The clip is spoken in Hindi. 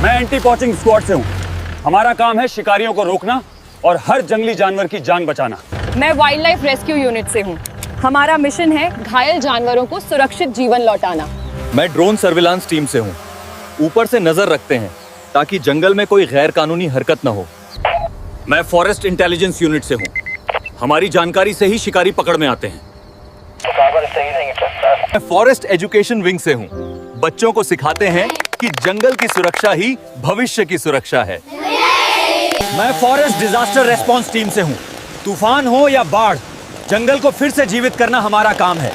मैं एंटी पॉचिंग स्क्वाड से हूँ। हमारा काम है शिकारियों को रोकना और हर जंगली जानवर की जान बचाना। मैं वाइल्ड लाइफ रेस्क्यू यूनिट से हूँ। हमारा मिशन है घायल जानवरों को सुरक्षित जीवन लौटाना। मैं ड्रोन सर्विलांस टीम से हूँ। ऊपर से नजर रखते हैं ताकि जंगल में कोई गैर कानूनी हरकत न हो। मैं फॉरेस्ट इंटेलिजेंस यूनिट से हूँ। हमारी जानकारी से ही शिकारी पकड़ में आते हैं। मैं फॉरेस्ट एजुकेशन विंग से हूँ। बच्चों को सिखाते हैं कि जंगल की सुरक्षा ही भविष्य की सुरक्षा है। मैं फॉरेस्ट डिजास्टर रेस्पॉन्स टीम से हूँ। तूफान हो या बाढ़, जंगल को फिर से जीवित करना हमारा काम है।